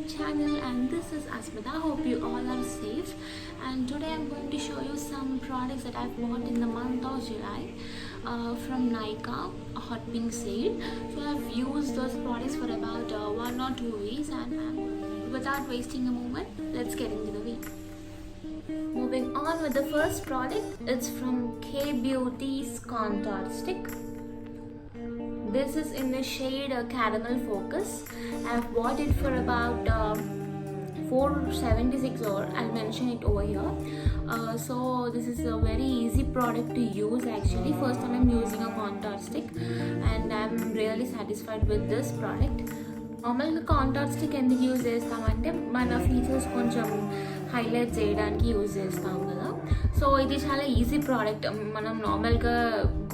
YouTube channel, and this is Asmita. Hope you all are safe. And today I'm going to show you some products that I've bought in the month of July from Nykaa, a hot pink sale. So I've used those products for about 1 or 2 weeks, and without wasting a moment, let's get into the video. Moving on with the first product, it's from K Beauty's Contour Stick. This is in the shade Caramel Focus. I've bought it for about 476, or I'll mention it over here. So this is a very easy product to use actually. First time I'm using a contour stick and I'm really satisfied with this product. నార్మల్గా కాంటార్ stick ఎందుకు use చేస్తామంటే మన features కొంచెం highlight చేయడానికి use చేస్తాం కదా. So ఇది చాలా ఈజీ ప్రోడక్ట్, మనం నార్మల్గా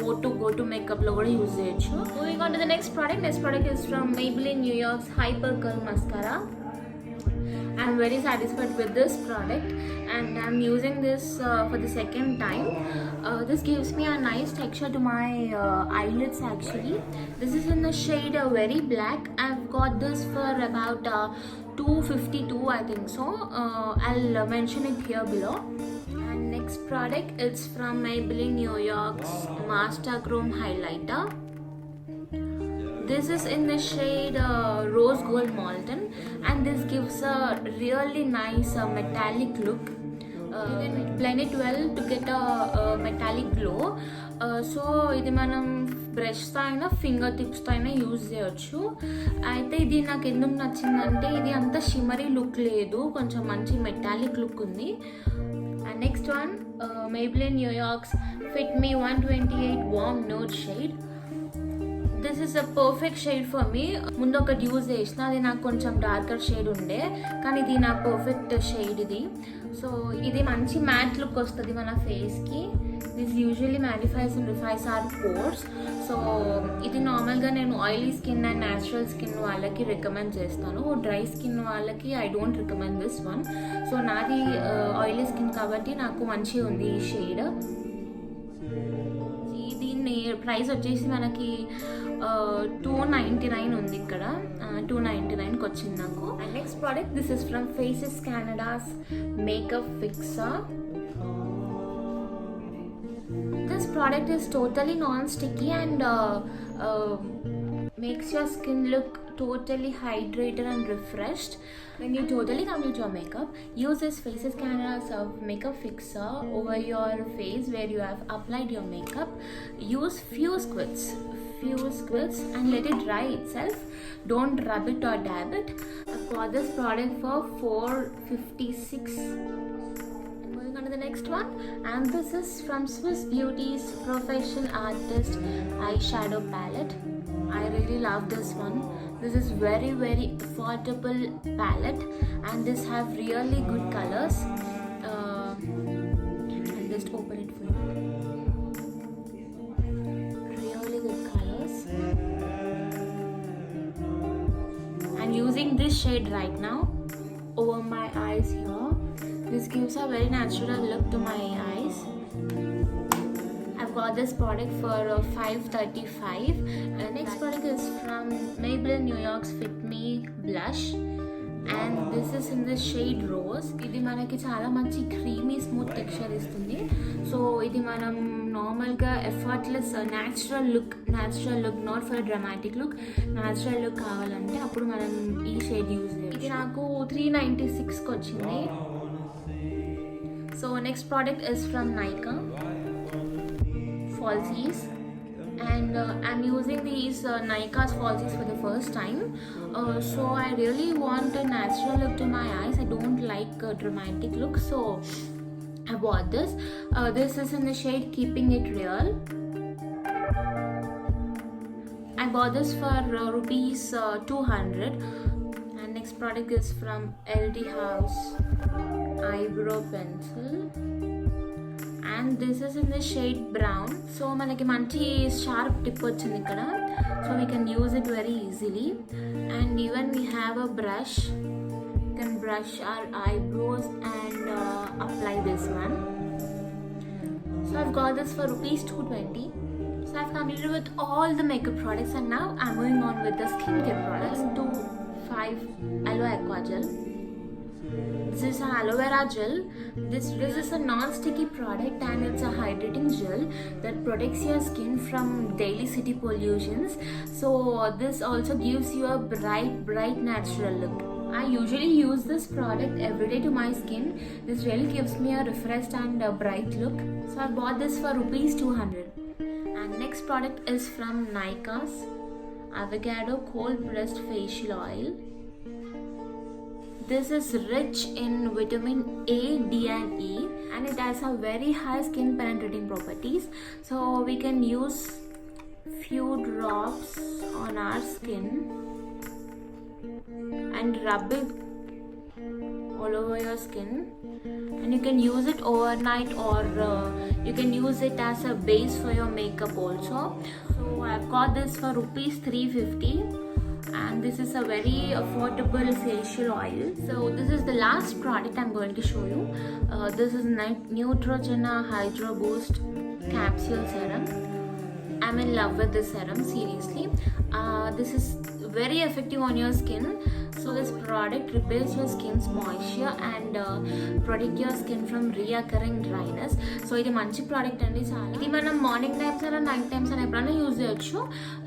గో టు మేకప్లో కూడా యూజ్ చేయొచ్చు. Moving on to the next product is from Maybelline New York's Hyper Curl Mascara. I'm very satisfied with this product and I'm using this for the second time. This gives me a nice texture to my eyelids actually. This is in the shade Very Black. I've got this for about 252 I think so. I'll mention it here below. And next product is from Maybelline New York's Master Chrome Highlighter. This is in the shade Rose Gold Molten, and this gives a really nice metallic look. You can blend it well to get a metallic glow. So ఇది మనం బ్రష్తో అయినా finger టిప్స్తో అయినా use చేయొచ్చు. అయితే ఇది నాకు ఎందుకు నచ్చిందంటే ఇది అంత షిమరీ లుక్ లేదు, కొంచెం మంచి మెటాలిక్ లుక్ ఉంది. And next one, Maybelline New York's Fit Me 128 Warm Nude Shade. This is a perfect shade for me. ముందు ఒకటి యూజ్ చేసిన, అది నాకు కొంచెం డార్కర్ షేడ్ ఉండే, కానీ ఇది నా పర్ఫెక్ట్ షేడ్ ఇది. సో ఇది మంచి మ్యాట్ లుక్ వస్తుంది మన ఫేస్కి. This usually mattifies and refines our pores. So ఇది నార్మల్గా నేను oily skin and natural skin వాళ్ళకి రికమెండ్ చేస్తాను. డ్రై స్కిన్ వాళ్ళకి I don't recommend this one. So నాది ఆయిలీ స్కిన్ కాబట్టి నాకు మంచిగా ఉంది ఈ షేడ్. దీన్ని ప్రైస్ వచ్చేసి మనకి 299 ఉంది ఇక్కడ. 299కి వచ్చింది నాకు. And next product, this is from faces Canada's makeup fixer. This product is totally non-sticky and makes your skin look totally hydrated and refreshed. When you totally complete your makeup, use this Faces Canada's makeup fixer over your face where you have applied your makeup. Use few squirts and let it dry itself. Don't rub it or dab it. I've got this product for 456. Moving on to the next one, and this is from Swiss Beauty's Professional Artist Eyeshadow Palette. I really love this one. This is very affordable palette and this have really good colors. I'll just open it for you. Really good colors. I'm using this shade right now over my eyes here. This gives a very natural look to my eyes. I've got this product for 535. Next product is from Maybelline New York's Fit Me Blush, and this is in the shade Rose. ఇది మనకి చాలా మంచి creamy smooth texture ఇస్తుంది. So ఇది మనం నార్మల్గా effortless natural look, not for dramatic look, natural look కావాలంటే అప్పుడు మనం ఈ షేడ్ యూజ్ చేయాలి. ఇది నాకు 396కి వచ్చింది. So next product is from Nykaa Falsies, and I'm using these Nykaa's Falsies for the first time. So I really want a natural look to my eyes. I don't like a dramatic look, so I bought this. This is in the shade Keeping It Real. I bought this for rupees 200. And next product is from LD House Eyebrow Pencil, and this is in the shade Brown. So మనకి మంచి sharp tip వచ్చింది ఇక్కడ. So we can use it very easily, and even we have a brush. We can brush our eyebrows and apply this one. So I've got this for rupees 220. So I've completed with all the makeup products, and now I'm moving on with the skincare products. 2, 5 aloe aqua gel. This is an aloe vera gel. This is a non-sticky product and it's a hydrating gel that protects your skin from daily city pollutions. So this also gives you a bright natural look. I usually use this product every day to my skin. This really gives me a refreshed and a bright look. So I bought this for rupees 200. And next product is from Nykaa's Avocado Cold Pressed Facial Oil. This is rich in vitamin A, D and E and it has a very high skin penetrating properties. So we can use few drops on our skin and rub it all over your skin, and you can use it overnight or you can use it as a base for your makeup also. So I've got this for rupees 350 and this is a very affordable facial oil. So this is the last product I'm going to show you. This is Neutrogena Hydro Boost Capsule Serum. I'm in love with this serum, seriously. This is very effective on your skin. So this product repairs your skin's moisture and protect your skin from reoccurring dryness. So ఇది మంచి product అండి. చాలా ఇది మనం morning times అయినా night times అయినా ఎప్పుడైనా use చేయొచ్చు.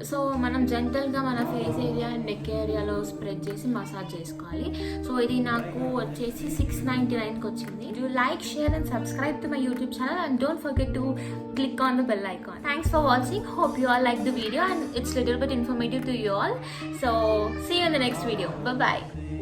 సో మనం జెంటల్గా మన ఫేస్ ఏరియా అండ్ నెక్ ఏరియాలో స్ప్రెడ్ చేసి మసాజ్ చేసుకోవాలి. సో ఇది నాకు వచ్చేసి 699కి వచ్చింది. Do like, share and subscribe to my YouTube channel and don't forget to click on the bell icon. Thanks for watching. Hope you all liked the video and it's little bit informative to you all. So see you in the next video. Bye bye.